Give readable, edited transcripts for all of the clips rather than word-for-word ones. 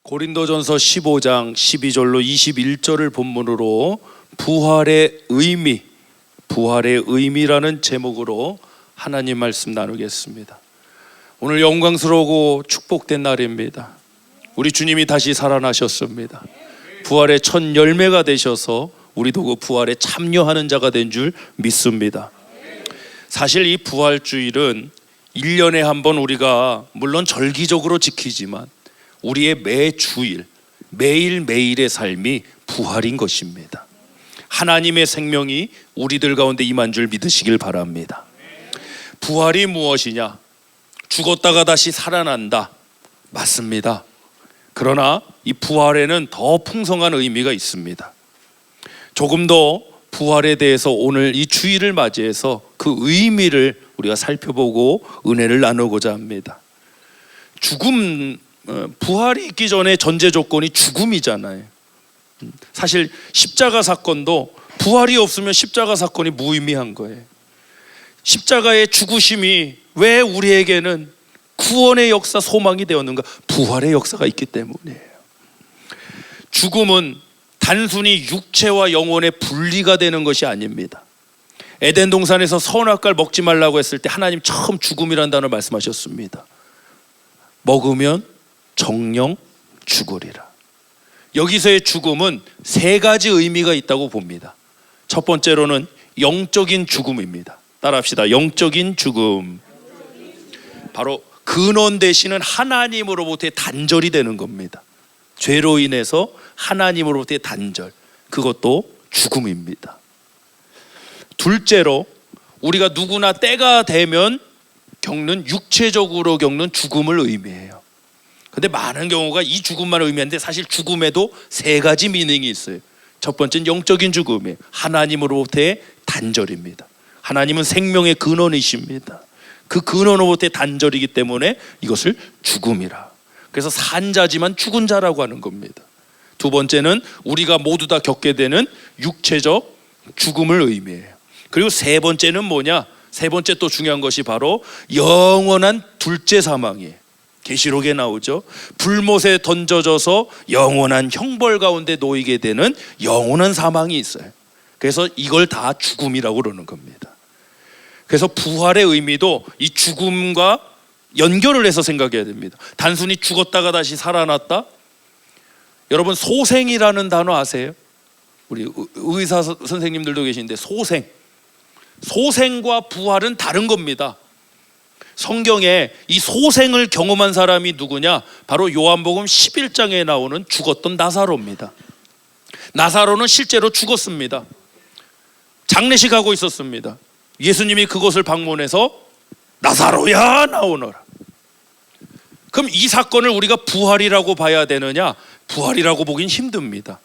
고린도전서 15장 12절로 21절을 본문으로 부활의 의미라는 제목으로 하나님 말씀 나누겠습니다. 오늘 영광스러우고 축복된 날입니다. 우리 주님이 다시 살아나셨습니다. 부활의 첫 열매가 되셔서 우리도 그 부활에 참여하는 자가 된 줄 믿습니다. 사실 이 부활주일은 1년에 한 번 우리가 물론 절기적으로 지키지만 우리의 매주일, 매일매일의 삶이 부활인 것입니다. 하나님의 생명이 우리들 가운데 임한 줄 믿으시길 바랍니다. 부활이 무엇이냐? 죽었다가 다시 살아난다. 맞습니다. 그러나 이 부활에는 더 풍성한 의미가 있습니다. 조금 더 부활에 대해서 오늘 이 주일을 맞이해서 그 의미를 우리가 살펴보고 은혜를 나누고자 합니다. 부활이 있기 전에 전제 조건이 죽음이잖아요. 사실 십자가 사건도 부활이 없으면 십자가 사건이 무의미한 거예요. 십자가의 죽으심이 왜 우리에게는 구원의 역사, 소망이 되었는가? 부활의 역사가 있기 때문이에요. 죽음은 단순히 육체와 영혼의 분리가 되는 것이 아닙니다. 에덴 동산에서 선악과를 먹지 말라고 했을 때 하나님 처음 죽음이라는 단어를 말씀하셨습니다. 먹으면 정령 죽으리라. 여기서의 죽음은 세 가지 의미가 있다고 봅니다. 첫 번째로는 영적인 죽음입니다. 따라합시다. 영적인 죽음. 바로 근원 되시는 하나님으로부터의 단절이 되는 겁니다. 죄로 인해서 하나님으로부터의 단절, 그것도 죽음입니다. 둘째로 우리가 누구나 때가 되면 육체적으로 겪는 죽음을 의미해요. 근데 많은 경우가 이 죽음만 의미하는데 사실 죽음에도 세 가지 미닝이 있어요. 첫 번째는 영적인 죽음이에요. 하나님으로부터의 단절입니다. 하나님은 생명의 근원이십니다. 그 근원으로부터의 단절이기 때문에 이것을 죽음이라. 그래서 산 자지만 죽은 자라고 하는 겁니다. 두 번째는 우리가 모두 다 겪게 되는 육체적 죽음을 의미해요. 그리고 세 번째는 뭐냐? 세 번째 또 중요한 것이 바로 영원한 둘째 사망이에요. 계시록에 나오죠. 불못에 던져져서 영원한 형벌 가운데 놓이게 되는 영원한 사망이 있어요. 그래서 이걸 다 죽음이라고 그러는 겁니다. 그래서 부활의 의미도 이 죽음과 연결을 해서 생각해야 됩니다. 단순히 죽었다가 다시 살아났다? 여러분, 소생이라는 단어 아세요? 우리 의사 선생님들도 계신데 소생과 부활은 다른 겁니다. 성경에 이 소생을 경험한 사람이 누구냐? 바로 요한복음 11장에 나오는 죽었던 나사로입니다. 나사로는 실제로 죽었습니다. 장례식하고 있었습니다. 예수님이 그곳을 방문해서 나사로야 나오너라. 그럼 이 사건을 우리가 부활이라고 봐야 되느냐? 부활이라고 보긴 힘듭니다.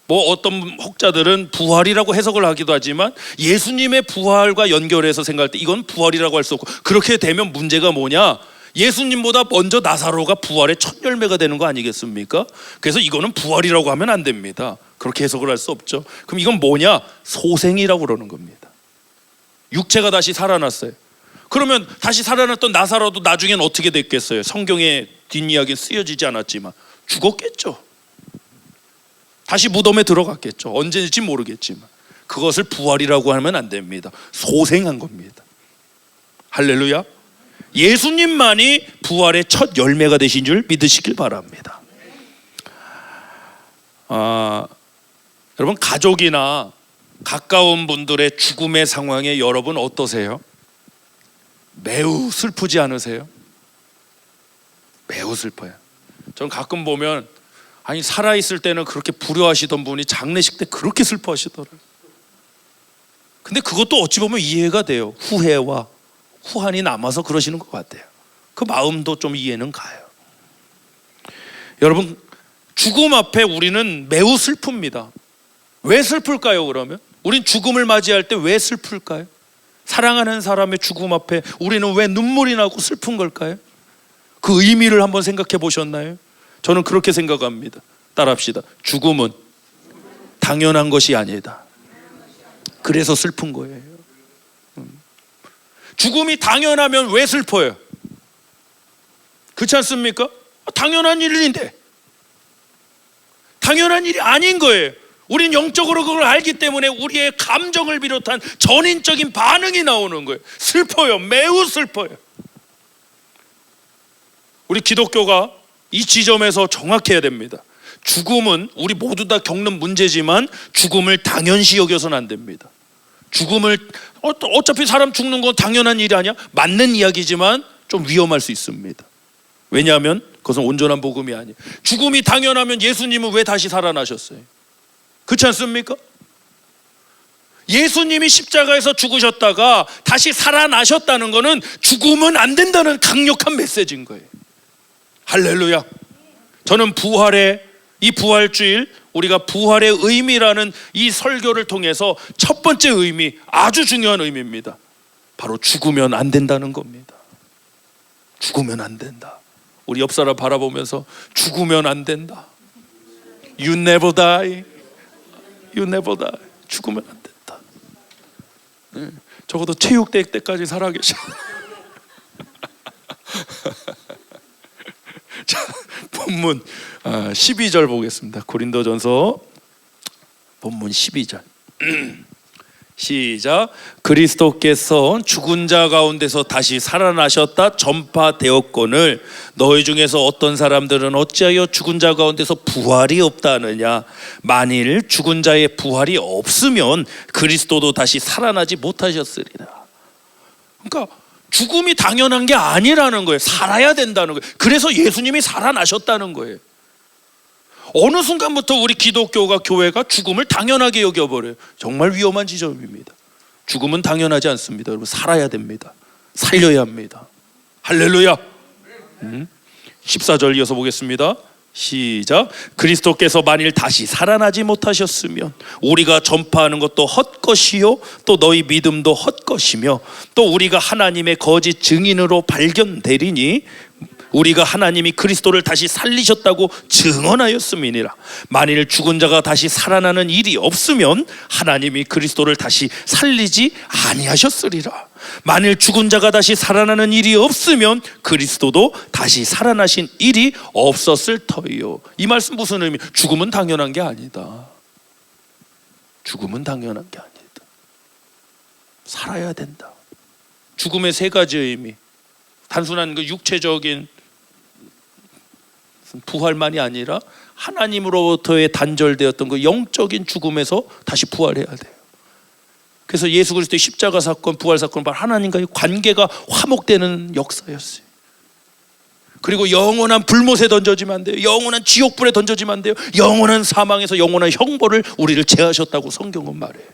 어떤 혹자들은 부활이라고 해석을 하기도 하지만 예수님의 부활과 연결해서 생각할 때 이건 부활이라고 할 수 없고, 그렇게 되면 문제가 뭐냐? 예수님보다 먼저 나사로가 부활의 첫 열매가 되는 거 아니겠습니까? 그래서 이거는 부활이라고 하면 안 됩니다. 그렇게 해석을 할 수 없죠. 그럼 이건 뭐냐? 소생이라고 그러는 겁니다. 육체가 다시 살아났어요. 그러면 다시 살아났던 나사로도 나중엔 어떻게 됐겠어요? 성경의 뒷이야기는 쓰여지지 않았지만 죽었겠죠. 다시 무덤에 들어갔겠죠. 언제일지 모르겠지만 그것을 부활이라고 하면 안 됩니다. 소생한 겁니다. 할렐루야. 예수님만이 부활의 첫 열매가 되신 줄 믿으시길 바랍니다. 여러분, 가족이나 가까운 분들의 죽음의 상황에 여러분 어떠세요? 매우 슬프지 않으세요? 매우 슬퍼요. 저는 가끔 보면 살아있을 때는 그렇게 불효하시던 분이 장례식 때 그렇게 슬퍼하시더라고요. 근데 그것도 어찌 보면 이해가 돼요. 후회와 후한이 남아서 그러시는 것 같아요. 그 마음도 좀 이해는 가요. 여러분, 죽음 앞에 우리는 매우 슬픕니다. 왜 슬플까요? 그러면 우린 죽음을 맞이할 때 왜 슬플까요? 사랑하는 사람의 죽음 앞에 우리는 왜 눈물이 나고 슬픈 걸까요? 그 의미를 한번 생각해 보셨나요? 저는 그렇게 생각합니다. 따라합시다. 죽음은 당연한 것이 아니다. 그래서 슬픈 거예요. 죽음이 당연하면 왜 슬퍼요? 그렇지 않습니까? 당연한 일인데 당연한 일이 아닌 거예요. 우린 영적으로 그걸 알기 때문에 우리의 감정을 비롯한 전인적인 반응이 나오는 거예요. 슬퍼요. 매우 슬퍼요. 우리 기독교가 이 지점에서 정확해야 됩니다. 죽음은 우리 모두 다 겪는 문제지만 죽음을 당연시 여겨서는 안 됩니다. 죽음을 어차피 사람 죽는 건 당연한 일이 아니야? 맞는 이야기지만 좀 위험할 수 있습니다. 왜냐하면 그것은 온전한 복음이 아니에요. 죽음이 당연하면 예수님은 왜 다시 살아나셨어요? 그렇지 않습니까? 예수님이 십자가에서 죽으셨다가 다시 살아나셨다는 것은 죽으면 안 된다는 강력한 메시지인 거예요. 할렐루야. 저는 이 부활주일, 우리가 부활의 의미라는 이 설교를 통해서 첫 번째 의미, 아주 중요한 의미입니다. 바로 죽으면 안 된다는 겁니다. 죽으면 안 된다. 우리 옆 사람 바라보면서 죽으면 안 된다. You never die. You never die. 죽으면 안 된다. 네. 적어도 체육대회 때까지 살아계셔. 자, 본문 12절 보겠습니다. 고린도전서 본문 12절. 시작. 그리스도께서 죽은 자 가운데서 다시 살아나셨다 전파되었거늘 너희 중에서 어떤 사람들은 어찌하여 죽은 자 가운데서 부활이 없다 하느냐. 만일 죽은 자의 부활이 없으면 그리스도도 다시 살아나지 못하셨으리라. 그러니까 죽음이 당연한 게 아니라는 거예요. 살아야 된다는 거예요. 그래서 예수님이 살아나셨다는 거예요. 어느 순간부터 우리 기독교가, 교회가 죽음을 당연하게 여겨버려요. 정말 위험한 지점입니다. 죽음은 당연하지 않습니다. 여러분, 살아야 됩니다. 살려야 합니다. 할렐루야. 14절 이어서 보겠습니다. 시작. 그리스도께서 만일 다시 살아나지 못하셨으면 우리가 전파하는 것도 헛것이요 또 너희 믿음도 헛것이며 또 우리가 하나님의 거짓 증인으로 발견되리니 우리가 하나님이 그리스도를 다시 살리셨다고 증언하였음이니라. 만일 죽은 자가 다시 살아나는 일이 없으면 하나님이 그리스도를 다시 살리지 아니하셨으리라. 만일 죽은 자가 다시 살아나는 일이 없으면 그리스도도 다시 살아나신 일이 없었을 터이요. 이 말씀 무슨 의미? 죽음은 당연한 게 아니다. 죽음은 당연한 게 아니다. 살아야 된다. 죽음의 세 가지 의미. 단순한 그 육체적인 부활만이 아니라 하나님으로부터의 단절되었던 그 영적인 죽음에서 다시 부활해야 돼요. 그래서 예수 그리스도의 십자가 사건, 부활 사건은 바로 하나님과의 관계가 화목되는 역사였어요. 그리고 영원한 불못에 던져지면 안 돼요. 영원한 지옥불에 던져지면 안 돼요. 영원한 사망에서 영원한 형벌을 우리를 제하셨다고 성경은 말해요.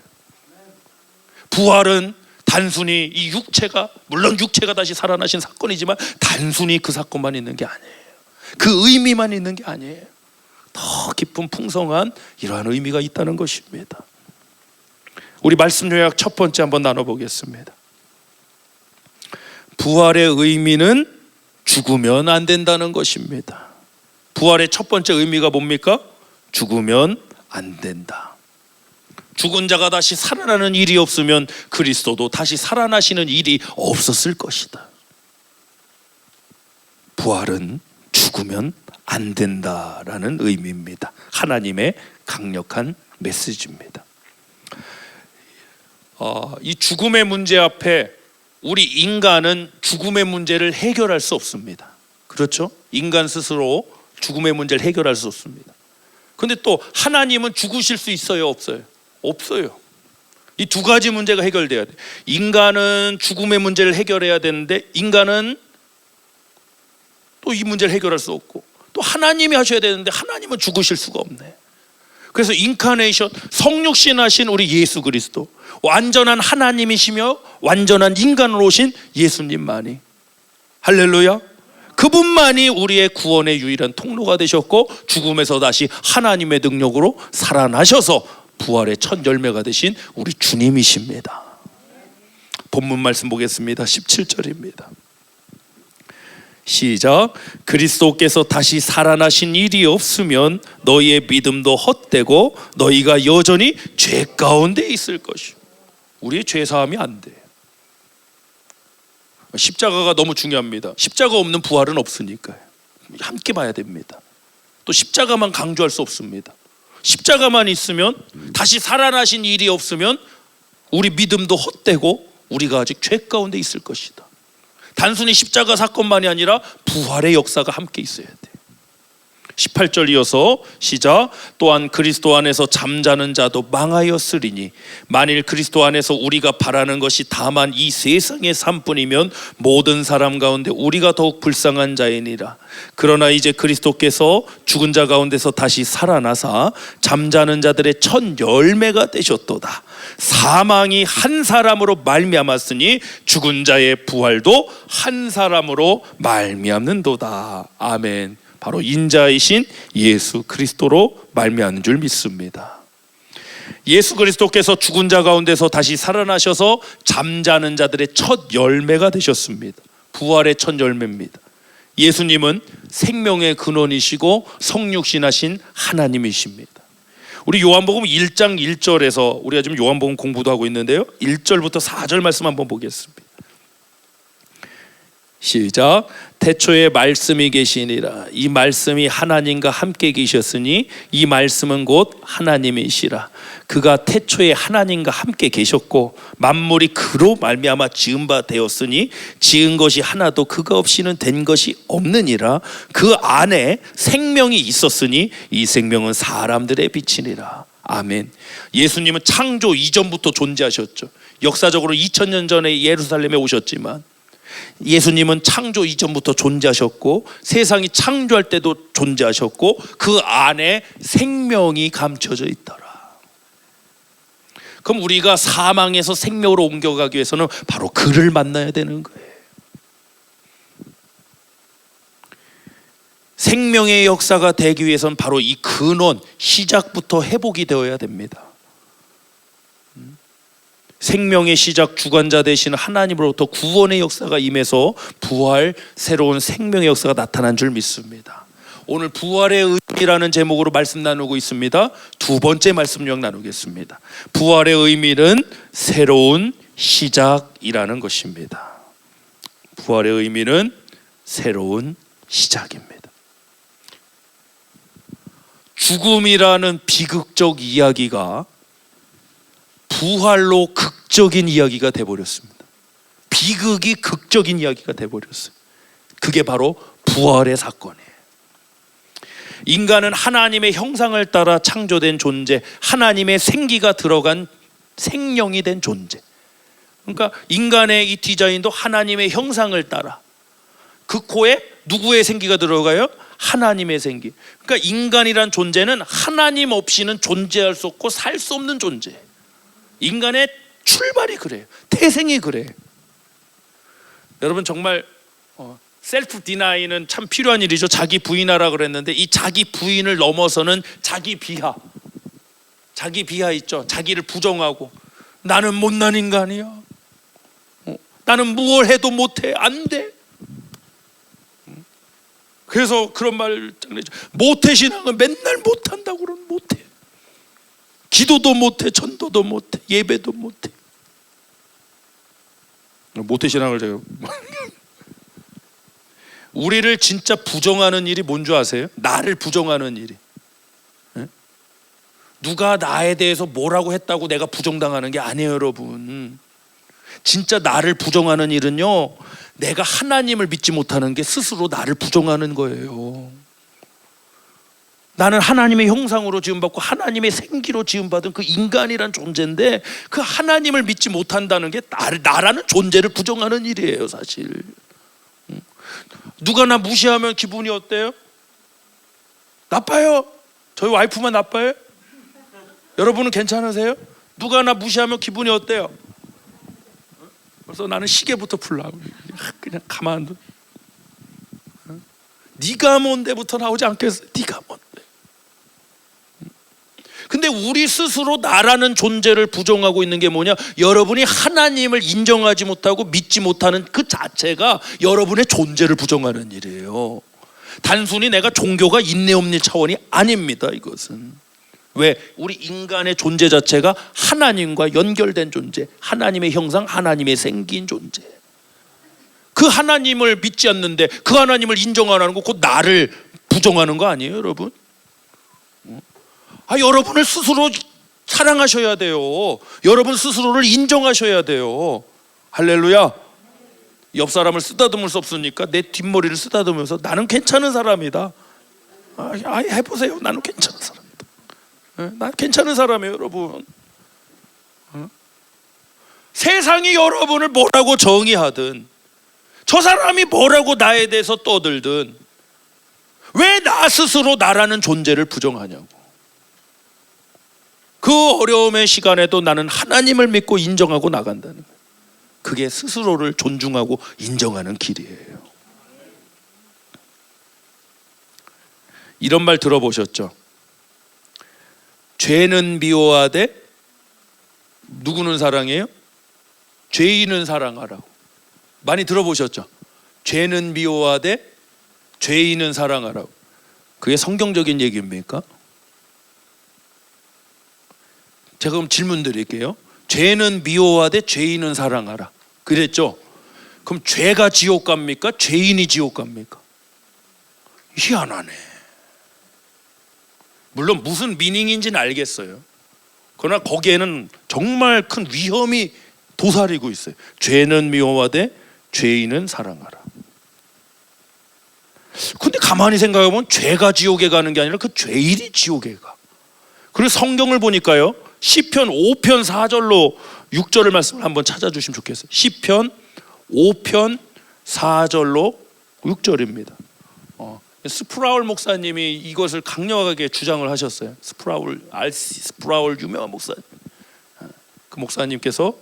부활은 단순히 이 육체가, 물론 육체가 다시 살아나신 사건이지만 단순히 그 사건만 있는 게 아니에요. 그 의미만 있는 게 아니에요. 더 깊은 풍성한 이러한 의미가 있다는 것입니다. 우리 말씀 요약 첫 번째 한번 나눠보겠습니다. 부활의 의미는 죽으면 안 된다는 것입니다. 부활의 첫 번째 의미가 뭡니까? 죽으면 안 된다. 죽은 자가 다시 살아나는 일이 없으면 그리스도도 다시 살아나시는 일이 없었을 것이다. 부활은 죽으면 안 된다라는 의미입니다. 하나님의 강력한 메시지입니다. 이 죽음의 문제 앞에 우리 인간은 죽음의 문제를 해결할 수 없습니다. 그렇죠? 인간 스스로 죽음의 문제를 해결할 수 없습니다. 근데 또 하나님은 죽으실 수 있어요, 없어요? 없어요. 이 두 가지 문제가 해결돼야 돼요. 인간은 죽음의 문제를 해결해야 되는데 인간은 또 이 문제를 해결할 수 없고, 또 하나님이 하셔야 되는데 하나님은 죽으실 수가 없네. 그래서 인카네이션, 성육신하신 우리 예수 그리스도, 완전한 하나님이시며 완전한 인간으로 오신 예수님만이, 할렐루야, 그분만이 우리의 구원의 유일한 통로가 되셨고 죽음에서 다시 하나님의 능력으로 살아나셔서 부활의 첫 열매가 되신 우리 주님이십니다. 본문 말씀 보겠습니다. 17절입니다. 시작. 그리스도께서 다시 살아나신 일이 없으면 너희의 믿음도 헛되고 너희가 여전히 죄 가운데 있을 것이요. 우리의 죄 사함이 안 돼요. 십자가가 너무 중요합니다. 십자가 없는 부활은 없으니까요. 함께 봐야 됩니다. 또 십자가만 강조할 수 없습니다. 십자가만 있으면, 다시 살아나신 일이 없으면 우리 믿음도 헛되고 우리가 아직 죄 가운데 있을 것이다. 단순히 십자가 사건만이 아니라 부활의 역사가 함께 있어야 돼. 18절 이어서 시작. 또한 그리스도 안에서 잠자는 자도 망하였으리니 만일 그리스도 안에서 우리가 바라는 것이 다만 이 세상의 삶뿐이면 모든 사람 가운데 우리가 더욱 불쌍한 자이니라. 그러나 이제 그리스도께서 죽은 자 가운데서 다시 살아나사 잠자는 자들의 첫 열매가 되셨도다. 사망이 한 사람으로 말미암았으니 죽은 자의 부활도 한 사람으로 말미암는도다. 아멘. 바로 인자이신 예수 그리스도로 말미암는 줄 믿습니다. 예수 그리스도께서 죽은 자 가운데서 다시 살아나셔서 잠자는 자들의 첫 열매가 되셨습니다. 부활의 첫 열매입니다. 예수님은 생명의 근원이시고 성육신하신 하나님이십니다. 우리 요한복음 1장 1절에서 우리가 지금 요한복음 공부도 하고 있는데요, 1절부터 4절 말씀 한번 보겠습니다. 시작. 태초에 말씀이 계시니라. 이 말씀이 하나님과 함께 계셨으니 이 말씀은 곧 하나님이시라. 그가 태초에 하나님과 함께 계셨고 만물이 그로 말미암아 지은 바 되었으니 지은 것이 하나도 그가 없이는 된 것이 없느니라. 그 안에 생명이 있었으니 이 생명은 사람들의 빛이니라. 아멘. 예수님은 창조 이전부터 존재하셨죠. 역사적으로 2000년 전에 예루살렘에 오셨지만 예수님은 창조 이전부터 존재하셨고 세상이 창조할 때도 존재하셨고 그 안에 생명이 감춰져 있더라. 그럼 우리가 사망에서 생명으로 옮겨가기 위해서는 바로 그를 만나야 되는 거예요. 생명의 역사가 되기 위해서는 바로 이 근원, 시작부터 회복이 되어야 됩니다. 생명의 시작 주관자 되시는 하나님으로부터 구원의 역사가 임해서 부활, 새로운 생명의 역사가 나타난 줄 믿습니다. 오늘 부활의 의미라는 제목으로 말씀 나누고 있습니다. 두 번째 말씀력 나누겠습니다. 부활의 의미는 새로운 시작이라는 것입니다. 부활의 의미는 새로운 시작입니다. 죽음이라는 비극적 이야기가 부활로 극적인 이야기가 돼버렸습니다. 비극이 극적인 이야기가 돼버렸어요. 그게 바로 부활의 사건이에요. 인간은 하나님의 형상을 따라 창조된 존재, 하나님의 생기가 들어간 생명이 된 존재. 그러니까 인간의 이 디자인도 하나님의 형상을 따라, 그 코에 누구의 생기가 들어가요? 하나님의 생기. 그러니까 인간이란 존재는 하나님 없이는 존재할 수 없고 살 수 없는 존재예요. 인간의 출발이 그래요. 태생이 그래요. 여러분 정말 셀프 디나이는 참 필요한 일이죠. 자기 부인하라 그랬는데 이 자기 부인을 넘어서는 자기 비하. 자기 비하 있죠. 자기를 부정하고 나는 못난 인간이야. 나는 무엇 해도 못해. 안 돼. 그래서 그런 말 모태 신앙은 맨날 못한다고 그러면 못해. 기도도 못해, 전도도 못해, 예배도 못해. 모태신앙을 제가 우리를 진짜 부정하는 일이 뭔지 아세요? 나를 부정하는 일이. 누가 나에 대해서 뭐라고 했다고 내가 부정당하는 게 아니에요, 여러분. 진짜 나를 부정하는 일은요, 내가 하나님을 믿지 못하는 게 스스로 나를 부정하는 거예요. 나는 하나님의 형상으로 지음받고 하나님의 생기로 지음받은 그 인간이란 존재인데 그 하나님을 믿지 못한다는 게 나라는 존재를 부정하는 일이에요, 사실. 누가 나 무시하면 기분이 어때요? 나빠요. 저희 와이프만 나빠요? 여러분은 괜찮으세요? 누가 나 무시하면 기분이 어때요? 그래서 나는 시계부터 풀라고 그냥 가만둬. 네가 뭔데부터 나오지 않겠어? 네가 뭔데? 근데 우리 스스로 나라는 존재를 부정하고 있는 게 뭐냐? 여러분이 하나님을 인정하지 못하고 믿지 못하는 그 자체가 여러분의 존재를 부정하는 일이에요. 단순히 내가 종교가 있네 없네 차원이 아닙니다. 이것은 왜? 우리 인간의 존재 자체가 하나님과 연결된 존재, 하나님의 형상, 하나님의 생긴 존재. 그 하나님을 믿지 않는데 그 하나님을 인정 안 하는 거 곧 나를 부정하는 거 아니에요, 여러분? 여러분을 스스로 사랑하셔야 돼요. 여러분 스스로를 인정하셔야 돼요. 할렐루야. 옆 사람을 쓰다듬을 수 없으니까 내 뒷머리를 쓰다듬으면서 나는 괜찮은 사람이다. 해보세요. 나는 괜찮은 사람이다. 난 괜찮은 사람이에요, 여러분. 세상이 여러분을 뭐라고 정의하든, 저 사람이 뭐라고 나에 대해서 떠들든, 왜 나 스스로 나라는 존재를 부정하냐고. 그 어려움의 시간에도 나는 하나님을 믿고 인정하고 나간다는 거예요. 그게 스스로를 존중하고 인정하는 길이에요. 이런 말 들어보셨죠? 죄는 미워하되 누구는 사랑해요? 죄인은 사랑하라고. 많이 들어보셨죠? 죄는 미워하되 죄인은 사랑하라고. 그게 성경적인 얘기입니까? 제가 그럼 질문 드릴게요. 죄는 미워하되 죄인은 사랑하라 그랬죠? 그럼 죄가 지옥 갑니까? 죄인이 지옥 갑니까? 희한하네. 물론 무슨 미닝인지는 알겠어요. 그러나 거기에는 정말 큰 위험이 도사리고 있어요. 죄는 미워하되 죄인은 사랑하라. 근데 가만히 생각해보면 죄가 지옥에 가는 게 아니라 그 죄인이 지옥에 가. 그리고 성경을 보니까요, 시편 5편 4절로 6절의 말씀을 한번 찾아주시면 좋겠어요. 시편 5편 4절로 6절입니다. 스프라울 목사님이 이것을 강력하게 주장을 하셨어요. 스프라울 유명한 목사님. 그 목사님께서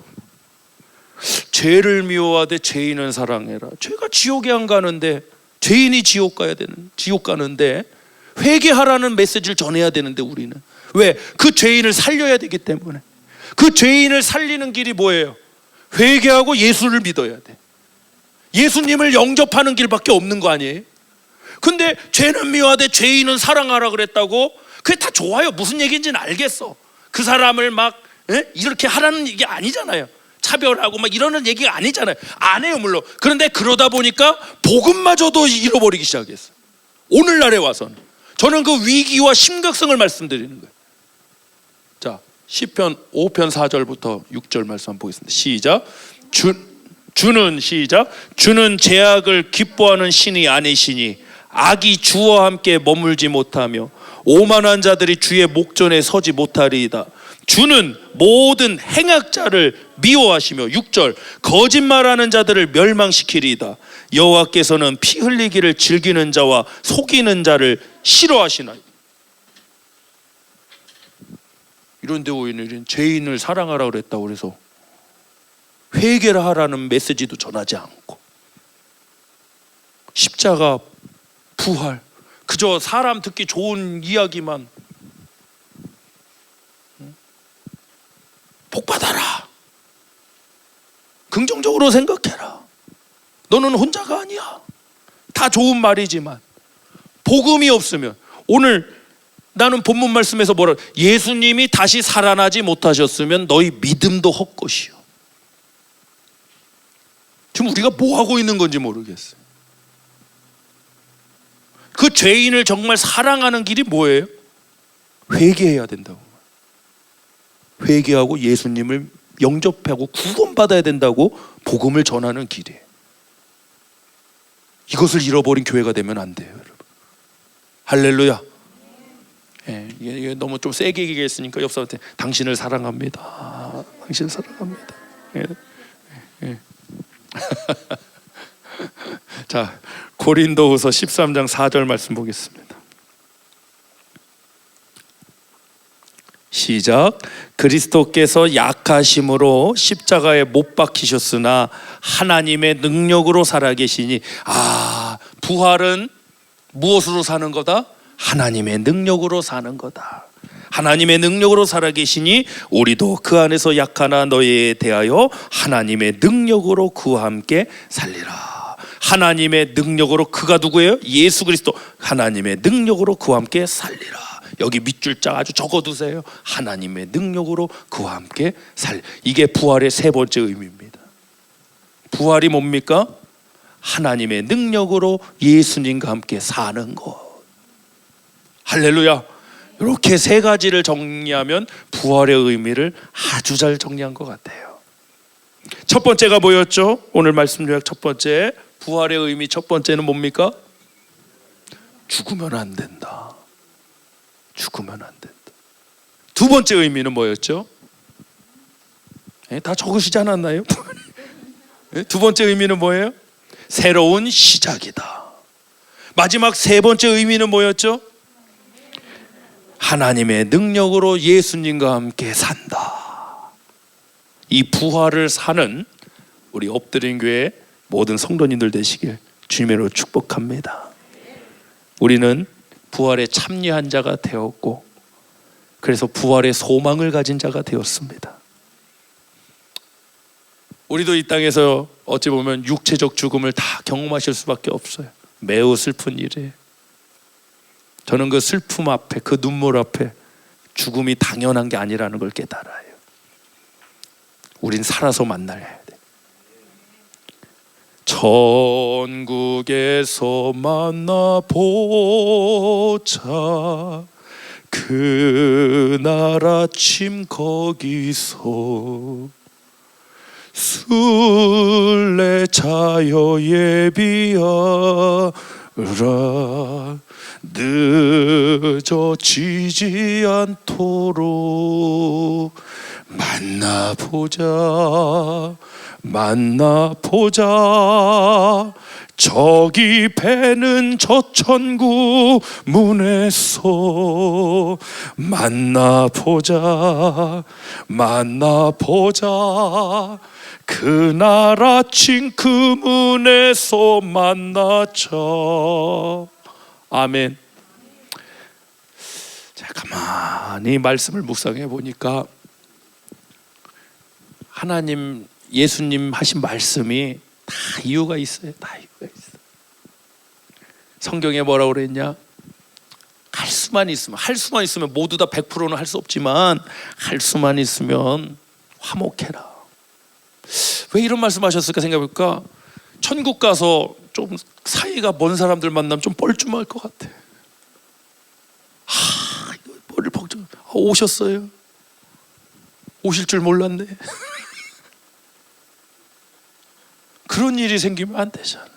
죄를 미워하되 죄인은 사랑해라. 죄가 지옥에 안 가는데, 죄인이 지옥 가는데 회개하라는 메시지를 전해야 되는데, 우리는 왜? 그 죄인을 살려야 되기 때문에. 그 죄인을 살리는 길이 뭐예요? 회개하고 예수를 믿어야 돼. 예수님을 영접하는 길밖에 없는 거 아니에요? 근데 죄는 미워하되 죄인은 사랑하라 그랬다고, 그게 다 좋아요. 무슨 얘기인지는 알겠어. 그 사람을 막 이렇게 하라는 얘기 아니잖아요. 차별하고 막 이러는 얘기가 아니잖아요. 안 해요, 물론. 그런데 그러다 보니까 복음마저도 잃어버리기 시작했어요. 오늘날에 와서는. 저는 그 위기와 심각성을 말씀드리는 거예요. 자, 시편 5편 4절부터 6절 말씀 한번 보겠습니다. 시작. 주는 죄악을 기뻐하는 신이 아니시니 악이 주와 함께 머물지 못하며 오만한 자들이 주의 목전에 서지 못하리이다. 주는 모든 행악자를 미워하시며 6절 거짓말하는 자들을 멸망시키리이다. 여호와께서는 피 흘리기를 즐기는 자와 속이는 자를 싫어하시나이다. 이런데 오히려 죄인을 사랑하라 그랬다고 그래서 회개를 하라는 메시지도 전하지 않고, 십자가, 부활, 그저 사람 듣기 좋은 이야기만, 복 받아라, 긍정적으로 생각해라, 너는 혼자가 아니야, 다 좋은 말이지만 복음이 없으면, 오늘 나는 본문 말씀에서 뭐라, 예수님이 다시 살아나지 못하셨으면 너희 믿음도 헛것이요. 지금 우리가 뭐 하고 있는 건지 모르겠어요. 그 죄인을 정말 사랑하는 길이 뭐예요? 회개해야 된다고. 회개하고 예수님을 영접하고 구원받아야 된다고 복음을 전하는 길이에요. 이것을 잃어버린 교회가 되면 안 돼요, 여러분. 할렐루야. 이게 너무 좀 세게 얘기했으니까 옆 사람한테 당신을 사랑합니다. 당신을 사랑합니다. 자, 고린도후서 13장 4절 말씀 보겠습니다. 시작. 그리스도께서 약하심으로 십자가에 못 박히셨으나 하나님의 능력으로 살아계시니. 부활은 무엇으로 사는 거다? 하나님의 능력으로 사는 거다. 하나님의 능력으로 살아계시니 우리도 그 안에서 약하나 너희에 대하여 하나님의 능력으로 그와 함께 살리라. 하나님의 능력으로, 그가 누구예요? 예수 그리스도. 하나님의 능력으로 그와 함께 살리라. 여기 밑줄 짝 아주 적어두세요. 하나님의 능력으로 그와 함께 이게 부활의 세 번째 의미입니다. 부활이 뭡니까? 하나님의 능력으로 예수님과 함께 사는 것. 할렐루야. 이렇게 세 가지를 정리하면 부활의 의미를 아주 잘 정리한 것 같아요. 첫 번째가 뭐였죠? 오늘 말씀 요약 첫 번째, 부활의 의미 첫 번째는 뭡니까? 죽으면 안 된다. 죽으면 안 된다. 두 번째 의미는 뭐였죠? 다 적으시지 않았나요? 두 번째 의미는 뭐예요? 새로운 시작이다. 마지막 세 번째 의미는 뭐였죠? 하나님의 능력으로 예수님과 함께 산다. 이 부활을 사는 우리 엎드린 교회 모든 성도님들 되시길 주님으로 축복합니다. 우리는 부활에 참여한 자가 되었고, 그래서 부활의 소망을 가진 자가 되었습니다. 우리도 이 땅에서 어찌 보면 육체적 죽음을 다 경험하실 수밖에 없어요. 매우 슬픈 일이에요. 저는 그 슬픔 앞에, 그 눈물 앞에 죽음이 당연한 게 아니라는 걸 깨달아요. 우린 살아서 만나야 돼. 천국에서 만나보자. 그날 아침 거기서 순례자여 예비하라. 늦어지지 않도록 만나보자. 저기 배는 저 천국 문에서 만나보자. 그날 아침 그 문에서 만나자. 아멘. 자, 가만히 말씀을 묵상해 보니까 하나님, 예수님 하신 말씀이 다 이유가 있어요. 다 이유가 있어. 성경에 뭐라고 그랬냐? 할 수만 있으면 모두 다 100%는 할 수 없지만 할 수만 있으면 화목해라. 왜 이런 말씀하셨을까 생각해볼까? 천국 가서 좀 사이가 먼 사람들 만나면 좀 뻘쭘할 것 같아. 이거 머리를 벅적. 오셨어요? 오실 줄 몰랐네. 그런 일이 생기면 안 되잖아.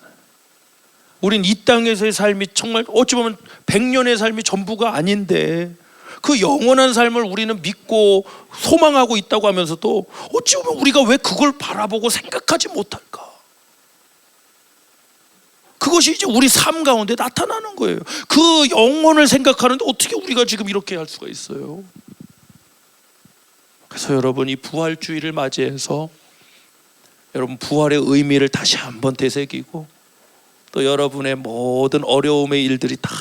우린 이 땅에서의 삶이 정말 어찌 보면 100년의 삶이 전부가 아닌데, 그 영원한 삶을 우리는 믿고 소망하고 있다고 하면서도 어찌 보면 우리가 왜 그걸 바라보고 생각하지 못할까? 그것이 이제 우리 삶 가운데 나타나는 거예요. 그 영혼을 생각하는데 어떻게 우리가 지금 이렇게 할 수가 있어요? 그래서 여러분, 이 부활주의를 맞이해서 여러분 부활의 의미를 다시 한번 되새기고, 또 여러분의 모든 어려움의 일들이 다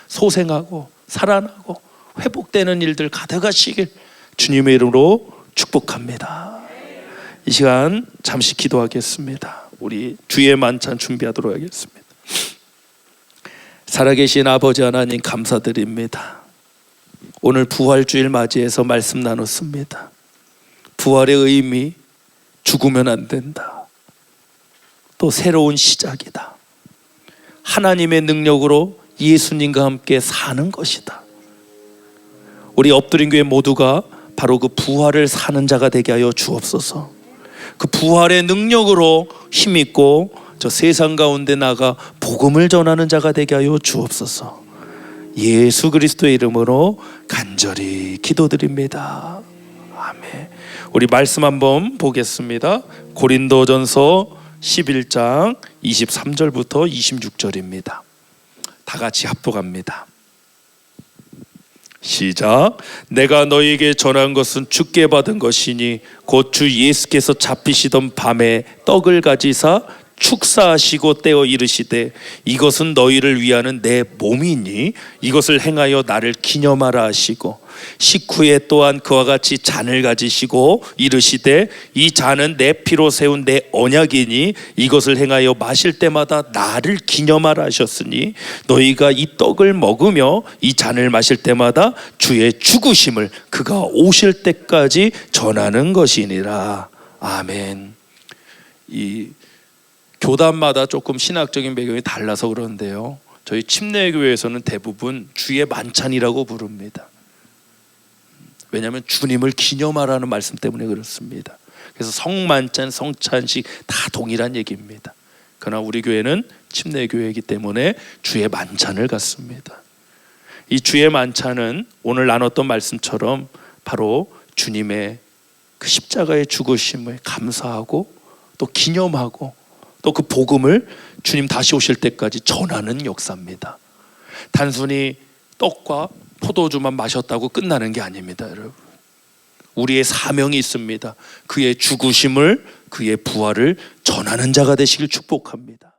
소생하고 살아나고 회복되는 일들 가득하시길 주님의 이름으로 축복합니다. 이 시간 잠시 기도하겠습니다. 우리 주의 만찬 준비하도록 하겠습니다. 살아계신 아버지 하나님, 감사드립니다. 오늘 부활주일 맞이해서 말씀 나눴습니다. 부활의 의미, 죽으면 안 된다. 또 새로운 시작이다. 하나님의 능력으로 예수님과 함께 사는 것이다. 우리 엎드린 교회 모두가 바로 그 부활을 사는 자가 되게 하여 주옵소서. 그 부활의 능력으로 힘있고 저 세상 가운데 나가 복음을 전하는 자가 되게 하여 주옵소서. 예수 그리스도의 이름으로 간절히 기도드립니다. 아멘. 우리 말씀 한번 보겠습니다. 고린도전서 11장 23절부터 26절입니다. 다 같이 합독합니다. 시작. 내가 너희에게 전한 것은 주께 받은 것이니 곧 주 예수께서 잡히시던 밤에 떡을 가지사 축사하시고 떼어 이르시되 이것은 너희를 위하는 내 몸이니 이것을 행하여 나를 기념하라 하시고, 식후에 또한 그와 같이 잔을 가지시고 이르시되 이 잔은 내 피로 세운 내 언약이니 이것을 행하여 마실 때마다 나를 기념하라 하셨으니 너희가 이 떡을 먹으며 이 잔을 마실 때마다 주의 죽으심을 그가 오실 때까지 전하는 것이니라. 아멘. 이 교단마다 조금 신학적인 배경이 달라서 그런데요, 저희 침례교회에서는 대부분 주의 만찬이라고 부릅니다. 왜냐하면 주님을 기념하라는 말씀 때문에 그렇습니다. 그래서 성만찬, 성찬식 다 동일한 얘기입니다. 그러나 우리 교회는 침례교회이기 때문에 주의 만찬을 갖습니다. 이 주의 만찬은 오늘 나눴던 말씀처럼 바로 주님의 그 십자가의 죽으심을 감사하고 또 기념하고 또 그 복음을 주님 다시 오실 때까지 전하는 역사입니다. 단순히 떡과 포도주만 마셨다고 끝나는 게 아닙니다, 여러분. 우리의 사명이 있습니다. 그의 죽으심을, 그의 부활을 전하는 자가 되시길 축복합니다.